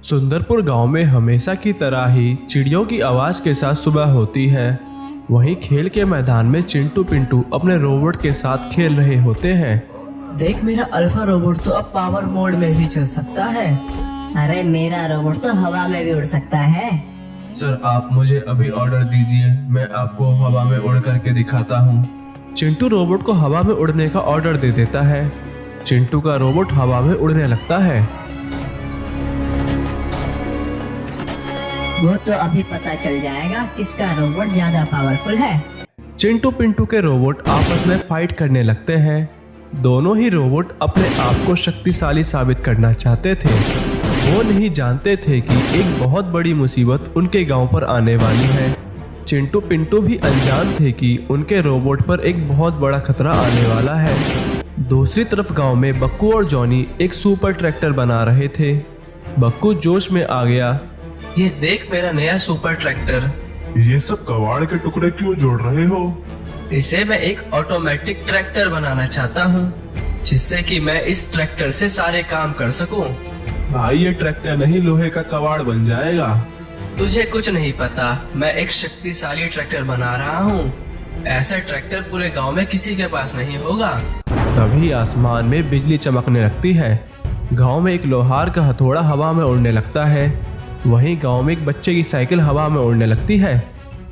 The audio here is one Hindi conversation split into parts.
सुंदरपुर गांव में हमेशा की तरह ही चिड़ियों की आवाज़ के साथ सुबह होती है। वहीं खेल के मैदान में चिंटू पिंटू अपने रोबोट के साथ खेल रहे होते हैं। देख, मेरा अल्फा रोबोट तो अब पावर मोड में भी चल सकता है। अरे मेरा रोबोट तो हवा में भी उड़ सकता है। सर, आप मुझे अभी ऑर्डर दीजिए, मैं आपको हवा में उड़ करके दिखाता हूँ। चिंटू रोबोट को हवा में उड़ने का ऑर्डर दे देता है। चिंटू का रोबोट हवा में उड़ने लगता है। वो तो अभी पता चल जाएगा किसका रोबोट ज्यादा पावरफुल है। चिंटू पिंटू के रोबोट आपस में फाइट करने लगते हैं। दोनों ही रोबोट अपने आप को शक्तिशाली साबित करना चाहते थे। वो नहीं जानते थे कि एक बहुत बड़ी मुसीबत उनके गांव पर आने वाली है। चिंटू पिंटू भी अनजान थे कि उनके रोबोट पर एक बहुत बड़ा खतरा आने वाला है। दूसरी तरफ गांव में बक्कू और जॉनी एक सुपर ट्रैक्टर बना रहे थे। बक्कू जोश में आ गया। ये देख मेरा नया सुपर ट्रैक्टर। ये सब कबाड़ के टुकड़े क्यों जोड़ रहे हो? इसे मैं एक ऑटोमेटिक ट्रैक्टर बनाना चाहता हूँ, जिससे कि मैं इस ट्रैक्टर से सारे काम कर सकूँ। भाई, ये ट्रैक्टर नहीं लोहे का कबाड़ बन जाएगा। तुझे कुछ नहीं पता, मैं एक शक्तिशाली ट्रैक्टर बना रहा हूँ। ऐसा ट्रैक्टर पूरे गांव में किसी के पास नहीं होगा। तभी आसमान में बिजली चमकने लगती है। गांव में एक लोहार का हथौड़ा हवा में उड़ने लगता है। वहीं गांव में एक बच्चे की साइकिल हवा में उड़ने लगती है।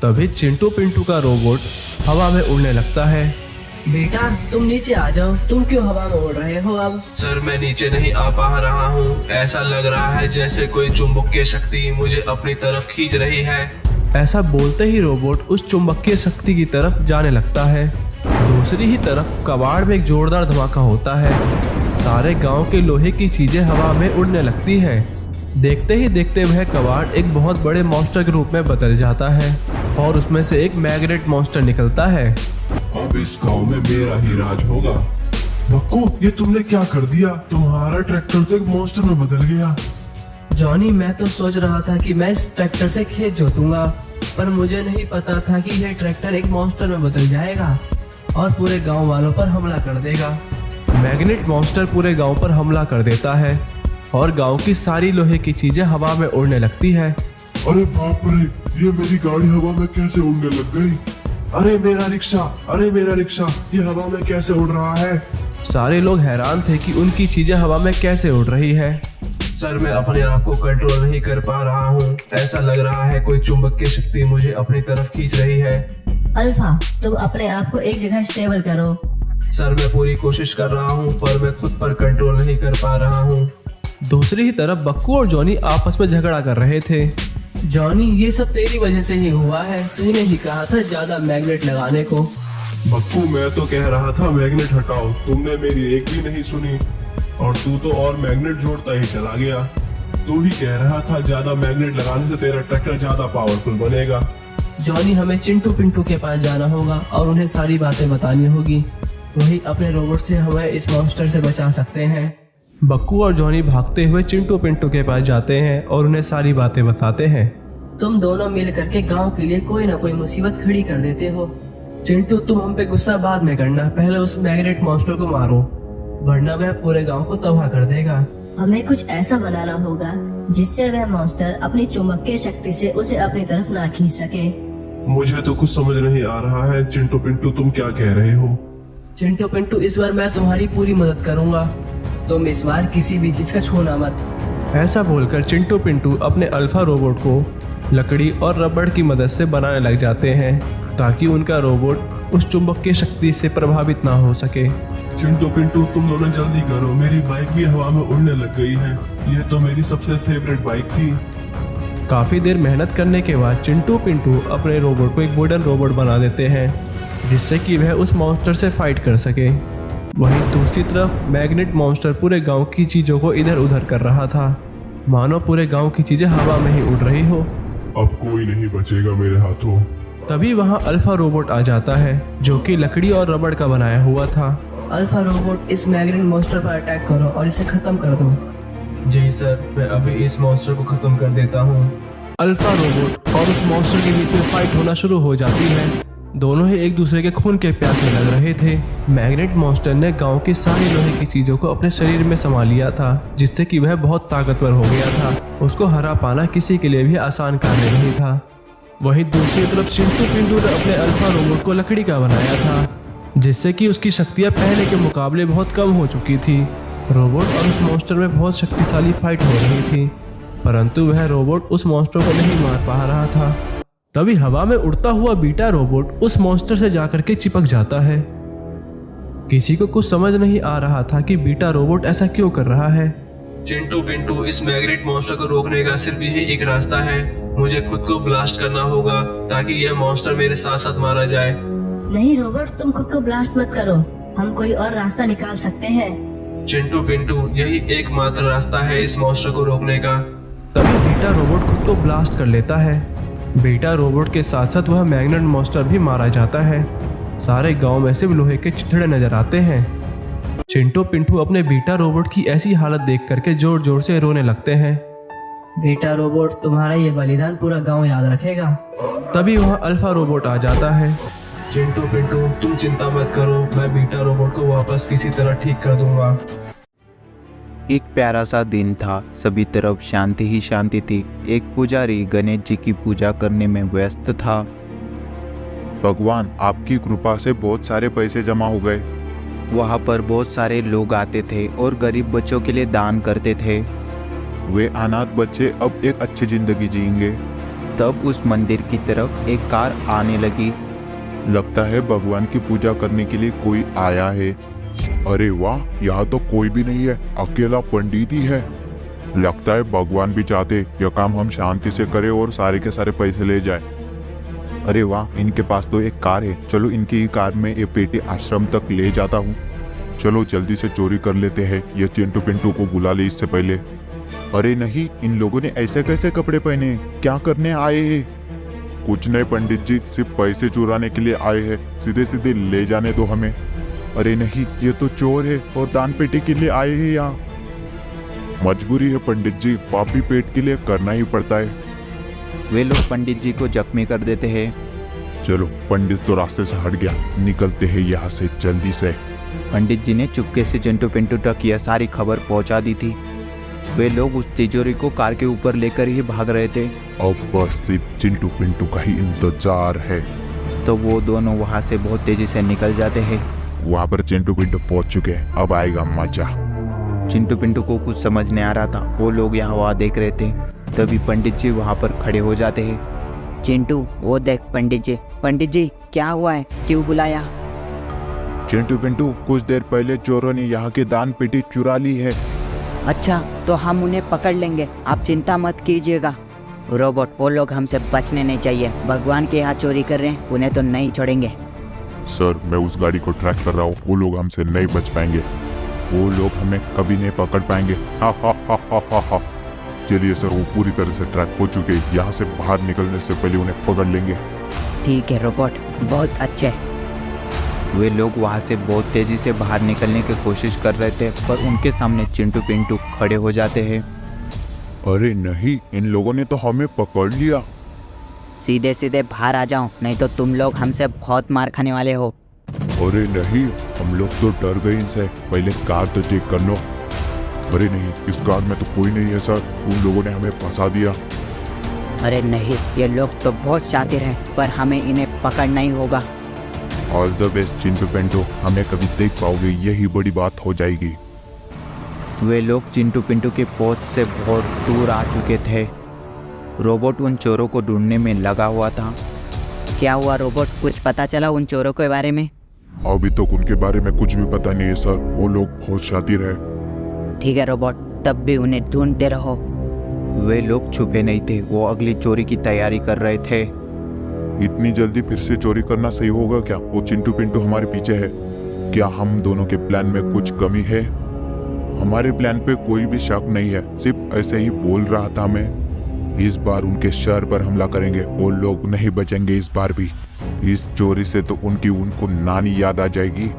तभी चिंटू पिंटू का रोबोट हवा में उड़ने लगता है। बेटा, तुम नीचे आ जाओ। तुम क्यों हवा में उड़ रहे हो अब? सर, मैं नीचे नहीं आ पा रहा हूँ। ऐसा लग रहा है जैसे कोई चुंबकीय शक्ति मुझे अपनी तरफ खींच रही है। ऐसा बोलते ही रोबोट उस चुंबकीय शक्ति की तरफ जाने लगता है। दूसरी ही तरफ कबाड़ में एक जोरदार धमाका होता है। सारे गांव के लोहे की चीजें हवा में उड़ने लगती है। देखते ही देखते वह कबाड़ एक बहुत बड़े मॉन्स्टर के रूप में बदल जाता है और उसमें से एक मैग्नेट मॉन्स्टर निकलता है। अब इस गांव में मेरा ही राज होगा। बक्कू, ये तुमने क्या कर दिया? तुम्हारा ट्रैक्टर तो एक मॉन्स्टर में बदल गया। जॉनी, मैं तो सोच रहा था कि मैं इस ट्रैक्टर से खेत जोतूंगा, पर मुझे नहीं पता था कि यह ट्रैक्टर एक मॉन्स्टर में बदल जाएगा और पूरे गांव वालों पर हमला कर देगा। मैग्नेट मॉन्स्टर पूरे गांव पर हमला कर देता है और गांव की सारी लोहे की चीजें हवा में उड़ने लगती है। अरे बाप रे, ये मेरी गाड़ी हवा में कैसे उड़ने लग गई? अरे मेरा रिक्शा, अरे मेरा रिक्शा, ये हवा में कैसे उड़ रहा है? सारे लोग हैरान थे कि उनकी चीजें हवा में कैसे उड़ रही है। सर, मैं अपने आप को कंट्रोल नहीं कर पा रहा हूँ। ऐसा लग रहा है कोई चुंबकीय शक्ति मुझे अपनी तरफ खींच रही है। अल्फा, तुम अपने आप को एक जगह स्टेबल करो। सर, मैं पूरी कोशिश कर रहा हूँ, पर मैं खुद पर कंट्रोल नहीं कर पा रहा हूँ। दूसरी ही तरफ बक्कू और जॉनी आपस में झगड़ा कर रहे थे। जॉनी, ये सब तेरी वजह से ही हुआ है। तूने ही कहा था ज्यादा मैग्नेट लगाने को। बक्कू, मैं तो कह रहा था मैग्नेट हटाओ, तुमने मेरी एक भी नहीं सुनी और तू तो और मैग्नेट जोड़ता ही चला गया। तू ही कह रहा था ज्यादा मैग्नेट लगाने से तेरा ट्रैक्टर ज्यादा पावरफुल बनेगा। जॉनी, हमें चिंटू पिंटू के पास जाना होगा और उन्हें सारी बातें बतानी होगी। वही अपने रोबोट से हमें इस मॉन्स्टर से बचा सकते हैं। बक्कू और जॉनी भागते हुए चिंटू पिंटू के पास जाते हैं और उन्हें सारी बातें बताते हैं। तुम दोनों मिल करके गांव के लिए कोई ना कोई मुसीबत खड़ी कर देते हो। चिंटू, तुम हम पे गुस्सा बाद में करना, पहले उस मैग्नेट मॉन्स्टर को मारो, वरना वह पूरे गांव को तबाह कर देगा। हमें कुछ ऐसा बनाना होगा जिससे वह मॉन्स्टर अपनी चुंबकीय शक्ति से उसे अपनी तरफ ना खींच सके। मुझे तो कुछ समझ नहीं आ रहा है। चिंटू पिंटू, तुम क्या कह रहे हो? चिंटू पिंटू, इस बार मैं तुम्हारी पूरी मदद करूंगा। तुम इस बार किसी भी चीज का छूना मत। ऐसा बोलकर चिंटू पिंटू अपने अल्फा रोबोट को लकड़ी और रबड़ की मदद से बनाने लग जाते हैं, ताकि उनका रोबोट उस चुंबकीय शक्ति से प्रभावित ना हो सके। चिंटू पिंटू, तुम दोनों जल्दी करो, मेरी बाइक भी हवा में उड़ने लग गई है। ये तो मेरी सबसे फेवरेट बाइक थी। काफी देर मेहनत करने के बाद चिंटू पिंटू अपने रोबोट को एक वुडन रोबोट बना देते हैं, जिससे कि वह उस मॉन्स्टर से फाइट कर सके। वहीं दूसरी तरफ मैग्नेट मॉन्स्टर पूरे गांव की चीजों को इधर उधर कर रहा था, मानो पूरे गांव की चीजें हवा में ही उड़ रही हो। अब कोई नहीं बचेगा मेरे हाथों। तभी वहां अल्फा रोबोट आ जाता है, जो कि लकड़ी और रबड़ का बनाया हुआ था। अल्फा रोबोट, इस मैग्नेट मॉन्स्टर पर अटैक करो और इसे खत्म कर दो। जी सर, मैं अभी इस मॉन्स्टर को खत्म कर देता हूँ। अल्फा रोबोट और उस मॉन्स्टर के बीच में फाइट होना शुरू हो जाती है। दोनों ही एक दूसरे के खून के प्यासे लग रहे थे। मैग्नेट मॉन्स्टर ने गांव की सारी लोहे की चीजों को अपने शरीर में समा लिया था, जिससे कि वह बहुत ताकतवर हो गया था। उसको हरा पाना किसी के लिए भी आसान कार्य नहीं था। वहीं दूसरी तरफ चिंटू पिंटू ने अपने अल्फा रोबोट को लकड़ी का बनाया था, जिससे कि उसकी शक्तियां पहले के मुकाबले बहुत कम हो चुकी थी। रोबोट और उस मॉन्स्टर में बहुत शक्तिशाली फाइट हो रही थी, परंतु वह रोबोट उस मॉन्स्टर को नहीं मार पा रहा था। तभी हवा में उड़ता हुआ बीटा रोबोट उस मॉन्स्टर से जाकर के चिपक जाता है। किसी को कुछ समझ नहीं आ रहा था कि बीटा रोबोट ऐसा क्यों कर रहा है। चिंटू पिंटू, इस मैग्नेट मॉन्स्टर को रोकने का सिर्फ यही एक रास्ता है। मुझे खुद को ब्लास्ट करना होगा ताकि यह मॉन्स्टर मेरे साथ साथ मारा जाए। नहीं रोबोट, तुम खुद को ब्लास्ट मत करो, हम कोई और रास्ता निकाल सकते हैं। चिंटू पिंटू, यही एकमात्र रास्ता है इस मॉन्स्टर को रोकने का। तभी बीटा रोबोट खुद को ब्लास्ट कर लेता है। बीटा रोबोट के साथ साथ वह मैग्नेट मॉन्स्टर भी मारा जाता है। सारे गांव में सिर्फ लोहे के चिथड़े नजर आते हैं। चिंटू पिंटू अपने बीटा रोबोट की ऐसी हालत देख करके जोर जोर से रोने लगते हैं। बेटा रोबोट, तुम्हारा ये बलिदान पूरा गांव याद रखेगा। तभी वहाँ अल्फा रोबोट आ जाता है। चिंटू पिंटू, तुम चिंता मत करो, मैं बीटा रोबोट को वापस किसी तरह ठीक कर दूंगा। एक प्यारा सा दिन था। सभी तरफ शांति ही शांति थी। एक पुजारी गणेश जी की पूजा करने में व्यस्त था। भगवान, आपकी कृपा से बहुत सारे पैसे जमा हो गए। वहाँ पर बहुत सारे लोग आते थे और गरीब बच्चों के लिए दान करते थे। वे अनाथ बच्चे अब एक अच्छी जिंदगी जिएंगे। तब उस मंदिर की तरफ एक कार आने लगी। लगता है भगवान की पूजा करने के लिए कोई आया है। अरे वाह, यहाँ तो कोई भी नहीं है, अकेला पंडित ही है। लगता है भगवान भी चाहते यह काम हम शांति से करें और सारे के सारे पैसे ले जाए। अरे वाह, इनके पास तो एक कार है। चलो इनकी ही कार में ये पेटी आश्रम तक ले जाता हूँ। चलो जल्दी से चोरी कर लेते हैं। ये चिंटू पिंटू को बुला ले इससे पहले। अरे नहीं, इन लोगों ने ऐसे कैसे कपड़े पहने, क्या करने आए हैं? कुछ नहीं पंडित जी, सिर्फ पैसे चुराने के लिए आए हैं। सीधे सीधे ले जाने दो हमें। अरे नहीं, ये तो चोर है और दान पेटी के लिए आए हैं यहाँ। मजबूरी है पंडित जी, पापी पेट के लिए करना ही पड़ता है। वे लोग पंडित जी को जख्मी कर देते हैं। चलो, पंडित तो रास्ते से हट गया, निकलते हैं यहाँ से जल्दी से। पंडित जी ने चुपके से चिंटू पिंटू तक यह सारी खबर पहुंचा दी थी। वे लोग उस तिजोरी को कार के ऊपर लेकर ही भाग रहे थे। अब बस सिर्फ चिंटू पिंटू का ही इंतजार है। तो वो दोनों वहाँ से बहुत तेजी से निकल जाते हैं। वहाँ पर चिंटू पिंटू पहुँच चुके हैं, अब आएगा मजा। चिंटू पिंटू को कुछ समझ नहीं आ रहा था। वो लोग यहाँ वहाँ देख रहे थे। तभी पंडित जी वहाँ पर खड़े हो जाते हैं। चिंटू, वो देख पंडित जी। पंडित जी, क्या हुआ है, क्यों बुलाया? चिंटू पिंटू, कुछ देर पहले चोरों ने यहाँ की दान पेटी चुरा ली है। अच्छा, तो हम उन्हें पकड़ लेंगे, आप चिंता मत कीजिएगा। रोबोट, वो लोग हमसे बचने नहीं चाहिए। भगवान के यहाँ चोरी कर रहे हैं, उन्हें तो नहीं छोड़ेंगे। सर, मैं उस गाड़ी को ट्रैक कर रहा हूँ, वो लोग हमसे नहीं बच पाएंगे। वो लोग हमें कभी नहीं पकड़ पाएंगे। हा हा हा हा हा हा। चलिए सर, वो पूरी तरह से ट्रैक हो चुके हैं। यहाँ से बाहर निकलने से पहले उन्हें पकड़ लेंगे। ठीक है रोबोट, बहुत अच्छे। वे लोग वहाँ से बहुत तेजी से बाहर निकलने की कोशिश कर रहे थे, पर उनके सामने चिंटू पिंटू खड़े हो जाते हैं। अरे नहीं, इन लोगों ने तो हमें पकड़ लिया। सीधे सीधे बाहर आ जाओ, नहीं तो तुम लोग हमसे बहुत मार खाने वाले हो। अरे नहीं, हम लोग तो डर गए इनसे। पहले कार तो चेक कर लो। अरे नहीं, इस कार में तो कोई नहीं है सर, उन लोगों ने हमें फंसा दिया। अरे नहीं, ये लोग तो बहुत शातिर हैं, पर हमें इन्हें पकड़ना ही होगा। All the best Chintu Pintu, हमें कभी देख पाओगे यही बड़ी बात हो जाएगी। वे लोग चिंटू पिंटू के पहुंच से बहुत दूर आ चुके थे। रोबोट उन चोरों को ढूंढने में लगा हुआ था। क्या हुआ रोबोट, कुछ पता चला उन चोरों के बारे में? अभी तक उनके बारे में कुछ भी पता नहीं है सर, वो लोग बहुत शातिर है। ठीक है रोबोट, तब भी उन्हें ढूंढते रहो। वे लोग छुपे नहीं थे, वो अगली चोरी की तैयारी कर रहे थे। इतनी जल्दी फिर से चोरी करना सही होगा क्या? वो चिंटू पिंटू हमारे पीछे है। क्या हम दोनों के प्लान में कुछ कमी है? हमारे प्लान पे कोई भी शक नहीं है, सिर्फ ऐसे ही बोल रहा था मैं। इस बार उनके शहर पर हमला करेंगे, वो लोग नहीं बचेंगे इस बार भी। इस चोरी से तो उनको नानी याद आ जाएगी।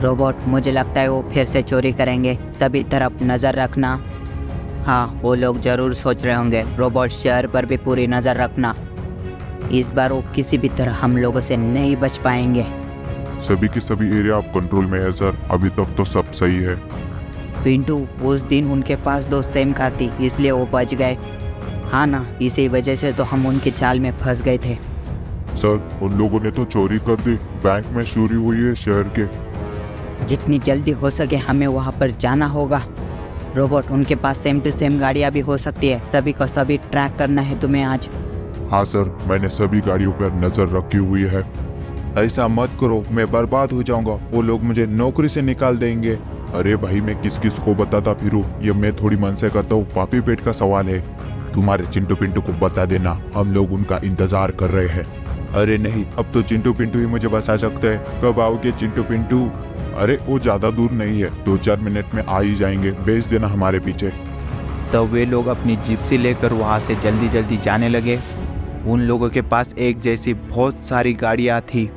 रोबोट, मुझे लगता है वो फिर से चोरी करेंगे, सभी तरफ नजर रखना। हाँ, वो लोग जरूर सोच रहे होंगे। रोबोट, शहर पर भी पूरी नजर रखना। इस बार वो किसी भी तरह हम लोगों से नहीं बच पाएंगे। सभी के सभी एरिया अब कंट्रोल में है सर, अभी तक तो सब सही है। पिंटू, उस दिन उनके पास 2 सेम कार थी, इसलिए वो बच गए। हाँ ना, इसी वजह से तो हम उनके जाल में फंस गए थे। सर उन लोगों ने तो चोरी कर दी, बैंक में चोरी हुई है शहर के। जितनी जल्दी हो सके हमें वहाँ पर जाना होगा। रोबोट, उनके पास सेम टू सेम गाड़ियाँ भी हो सकती है, सभी को सभी ट्रैक करना है तुम्हें आज। हाँ सर, मैंने सभी गाड़ियों पर नजर रखी हुई है। ऐसा मत करो, मैं बर्बाद हो जाऊंगा, वो लोग मुझे नौकरी से निकाल देंगे। अरे भाई, मैं किस किस को बताता फिरूं, ये मैं थोड़ी मन से करता हूँ, पापी पेट का सवाल है। तुम्हारे चिंटू पिंटू को बता देना, हम लोग उनका इंतजार कर रहे हैं। अरे नहीं, अब तो चिंटू पिंटू ही मुझे बचा सकते हैं। कब आओगे चिंटू पिंटू? अरे वो ज्यादा दूर नहीं है, 2-4 मिनट में आ ही जाएंगे, भेज देना हमारे पीछे। तो वे लोग अपनी जिप्सी लेकर वहाँ से जल्दी जल्दी जाने लगे। उन लोगों के पास एक जैसी बहुत सारी गाड़ियाँ थी।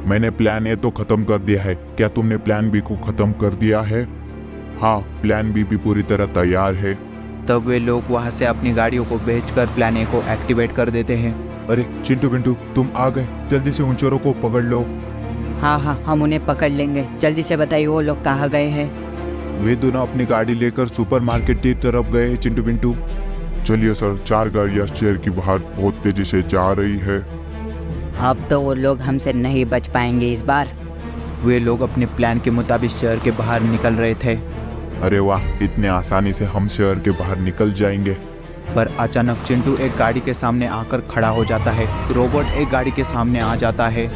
मैंने प्लान ए तो खत्म कर दिया है, क्या तुमने प्लान बी को खत्म कर दिया है? हाँ, प्लान बी भी पूरी तरह तैयार है। तब वे लोग वहाँ से अपनी गाड़ियों को भेजकर प्लान ए को एक्टिवेट कर देते हैं। अरे चिंटू पिंटू, तुम आ गए, जल्दी से उन चोरों को पकड़ लो। हाँ हाँ, हम उन्हें पकड़ लेंगे। जल्दी से बताइए वो लोग कहाँ गए हैं। वे दोनों अपनी गाड़ी लेकर सुपरमार्केट की तरफ गए चिंटू पिंटू। चलिए सर, 4 गाड़ियाँ शहर की बाहर बहुत तेजी से जा रही है। अब तो वो लोग हमसे नहीं बच पाएंगे इस बार। वे लोग अपने प्लान के मुताबिक शहर के बाहर निकल रहे थे। अरे वाह, इतने आसानी से हम शहर के बाहर निकल जाएंगे। पर अचानक चिंटू एक गाड़ी के सामने आकर खड़ा हो जाता है। रोबोट एक गाड़ी के सामने आ जाता है।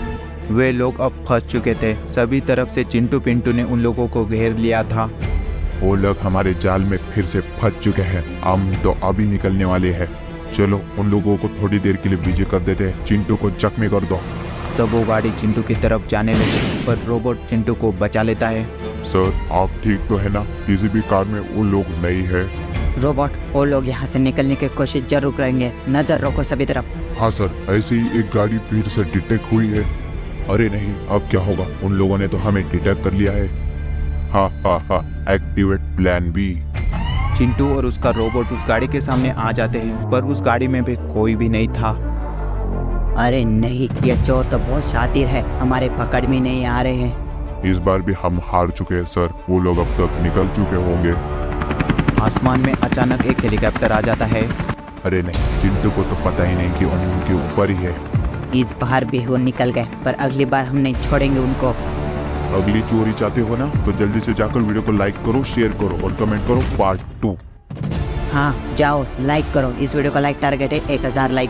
वे लोग अब फंस चुके थे। सभी तरफ से चिंटू पिंटू ने उन लोगों को घेर लिया था। वो लोग हमारे जाल में फिर से फंस चुके हैं, हम तो अभी निकलने वाले हैं। चलो उन लोगों को थोड़ी देर के लिए बिजी कर देते हैं, चिंटू को जख्मी कर दो। तब वो गाड़ी चिंटू की तरफ जाने लगी, पर रोबोट चिंटू को बचा लेता है। सर आप ठीक तो है ना? किसी भी कार में वो लोग नहीं है। रोबोट, वो लोग यहाँ से निकलने की कोशिश जरूर करेंगे, नजर रखो सभी तरफ। हाँ सर, ऐसे ही एक गाड़ी फिर से डिटेक्ट हुई है। अरे नहीं, अब क्या होगा? उन लोगों ने तो हमें डिटेक्ट कर लिया है। हाँ हाँ हाँ, एक्टिवेट प्लान बी। चिंटू और उसका रोबोट उस गाड़ी के सामने आ जाते हैं, पर उस गाड़ी में भी कोई भी नहीं था। अरे नहीं, ये चोर तो बहुत शातिर है, हमारे पकड़ में नहीं आ रहे हैं। इस बार भी हम हार चुके हैं सर, वो लोग अब तक निकल चुके होंगे। आसमान में अचानक एक हेलीकॉप्टर आ जाता है। अरे नहीं, चिंटू को तो पता ही नहीं कि उनके ऊपर ही है। इस बार भी वो निकल गए, पर अगली बार हम नहीं छोड़ेंगे उनको। अगली चोरी चाहते हो ना, तो जल्दी से जाकर वीडियो को लाइक करो, शेयर करो और कमेंट करो पार्ट 2। हाँ जाओ, लाइक करो, इस वीडियो का लाइक टारगेट है 1000 लाइक।